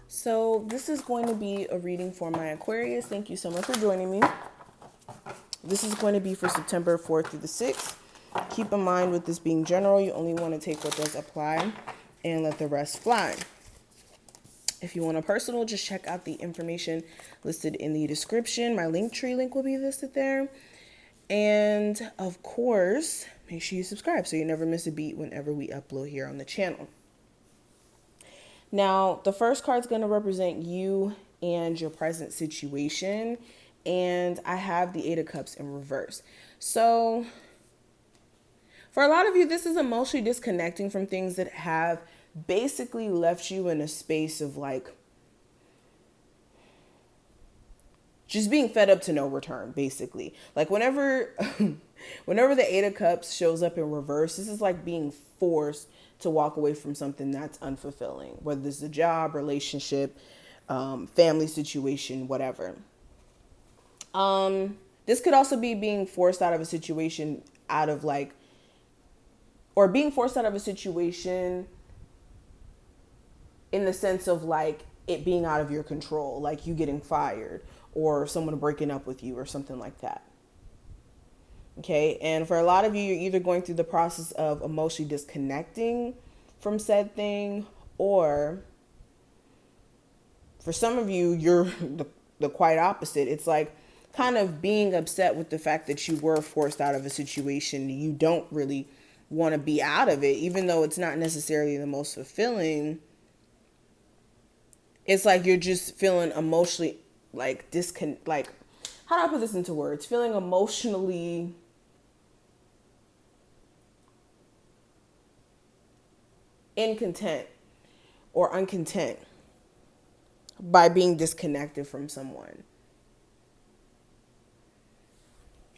So this is going to be a reading for my Aquarius. Thank you so much for joining me. This is going to be for September 4th through the 6th. Keep in mind, with this being general, you only want to take what does apply and let the rest fly. If you want a personal, just check out the information listed in the description. My Linktree link will be listed there. And of course, make sure you subscribe so you never miss a beat whenever we upload here on the channel. Now, the first card is going to represent you and your present situation. And I have the Eight of Cups in reverse. So for a lot of you, this is emotionally disconnecting from things that have basically left you in a space of like just being fed up to no return, basically. Like whenever the Eight of Cups shows up in reverse, this is like being forced to walk away from something that's unfulfilling, whether it's a job, relationship, family situation, whatever. This could also be being forced out of a situation being forced out of a situation in the sense of like it being out of your control, like you getting fired or someone breaking up with you or something like that. Okay, and for a lot of you, you're either going through the process of emotionally disconnecting from said thing, or for some of you, you're the quite opposite. It's like kind of being upset with the fact that you were forced out of a situation. You don't really want to be out of it, even though it's not necessarily the most fulfilling. It's like you're just feeling emotionally like how do I put this into words? Feeling emotionally incontent or uncontent by being disconnected from someone.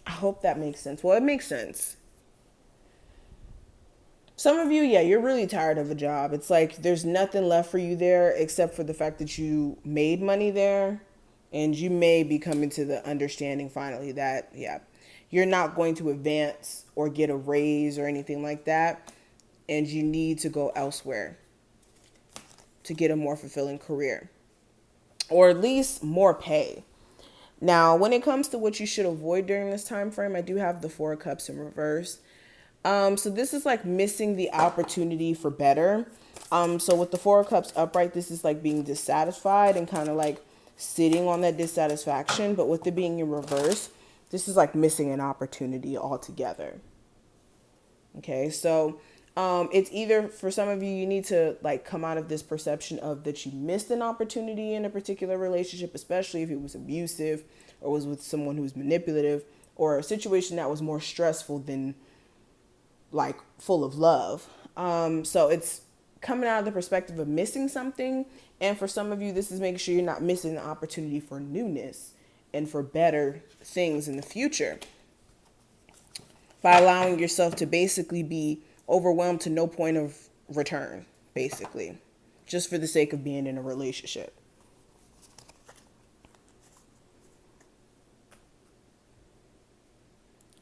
I hope that makes sense. Well, it makes sense. Some of you, yeah, you're really tired of a job. It's like there's nothing left for you there except for the fact that you made money there. And you may be coming to the understanding finally that, yeah, you're not going to advance or get a raise or anything like that. And you need to go elsewhere to get a more fulfilling career, or at least more pay. Now, when it comes to what you should avoid during this time frame, I do have the Four of Cups in reverse. So this is like missing the opportunity for better. So with the Four of Cups upright, this is like being dissatisfied and kind of like sitting on that dissatisfaction. But with it being in reverse, this is like missing an opportunity altogether. Okay, so it's either for some of you, you need to like come out of this perception of that you missed an opportunity in a particular relationship, especially if it was abusive or was with someone who was manipulative, or a situation that was more stressful than like full of love. So it's coming out of the perspective of missing something. And for some of you, this is making sure you're not missing the opportunity for newness and for better things in the future, by allowing yourself to basically be overwhelmed to no point of return, basically, just for the sake of being in a relationship.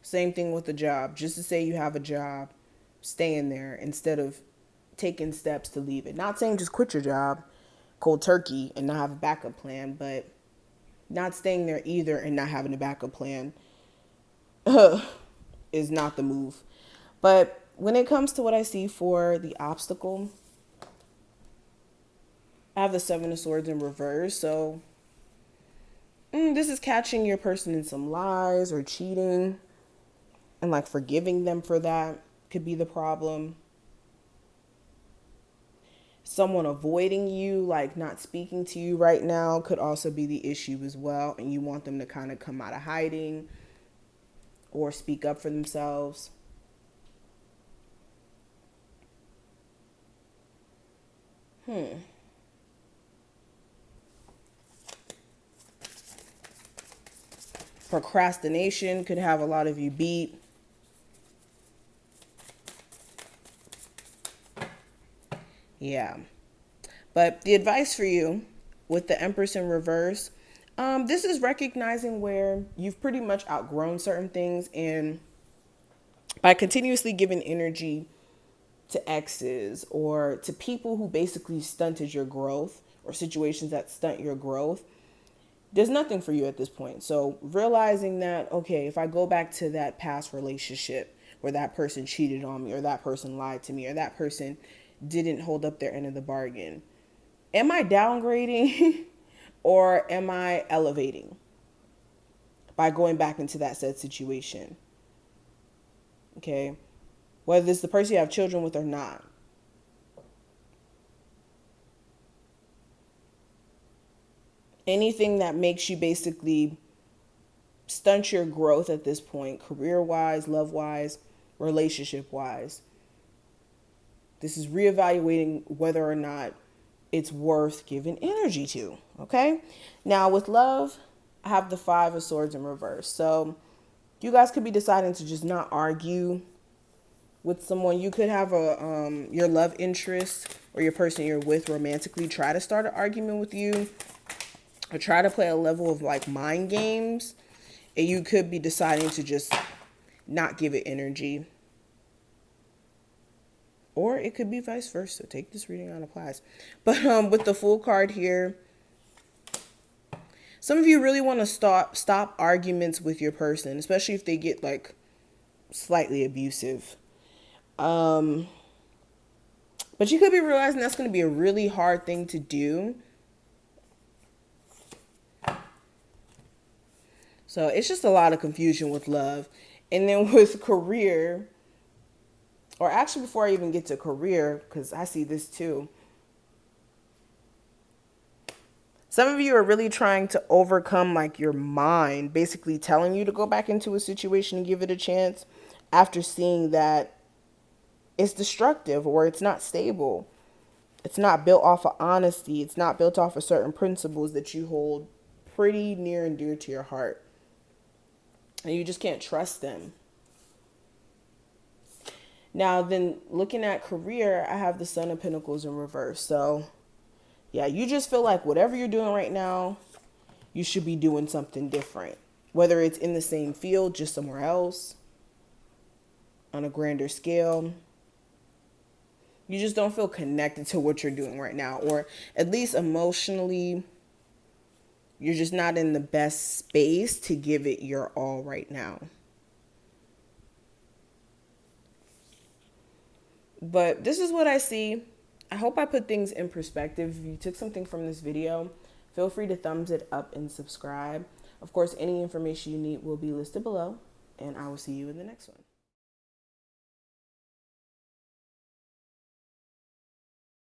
Same thing with the job. Just to say you have a job, stay in there instead of taking steps to leave it. Not saying just quit your job cold turkey and not have a backup plan, but not staying there either and not having a backup plan is not the move. But when it comes to what I see for the obstacle, I have the Seven of Swords in reverse. So this is catching your person in some lies or cheating, and like forgiving them for that could be the problem. Someone avoiding you, like not speaking to you right now, could also be the issue as well. And you want them to kind of come out of hiding or speak up for themselves. Procrastination could have a lot of you beat. Yeah. But the advice for you with the Empress in reverse, this is recognizing where you've pretty much outgrown certain things, and by continuously giving energy to exes or to people who basically stunted your growth or situations that stunt your growth, there's nothing for you at this point. So realizing that, okay, if I go back to that past relationship where that person cheated on me, or that person lied to me, or that person didn't hold up their end of the bargain, am I downgrading or am I elevating by going back into that said situation? Okay. Whether it's the person you have children with or not. Anything that makes you basically stunt your growth at this point, career-wise, love-wise, relationship-wise. This is reevaluating whether or not it's worth giving energy to, okay? Now, with love, I have the Five of Swords in reverse. So you guys could be deciding to just not argue with someone. You could have your love interest or your person you're with romantically try to start an argument with you, or try to play a level of like mind games, and you could be deciding to just not give it energy. Or it could be vice versa. Take this reading on applies. But with the Fool card here, some of you really want to stop arguments with your person, especially if they get like slightly abusive. But you could be realizing that's going to be a really hard thing to do. So it's just a lot of confusion with love. And then with career, or actually before I even get to career, because I see this too. Some of you are really trying to overcome like your mind, basically telling you to go back into a situation and give it a chance after seeing that it's destructive or it's not stable. It's not built off of honesty. It's not built off of certain principles that you hold pretty near and dear to your heart. And you just can't trust them. Now, then looking at career, I have the Sun of Pentacles in reverse. So, yeah, you just feel like whatever you're doing right now, you should be doing something different. Whether it's in the same field, just somewhere else, on a grander scale. You just don't feel connected to what you're doing right now. Or at least emotionally, you're just not in the best space to give it your all right now. But this is what I see. I hope I put things in perspective. If you took something from this video, feel free to thumbs it up and subscribe. Of course, any information you need will be listed below, and I will see you in the next one.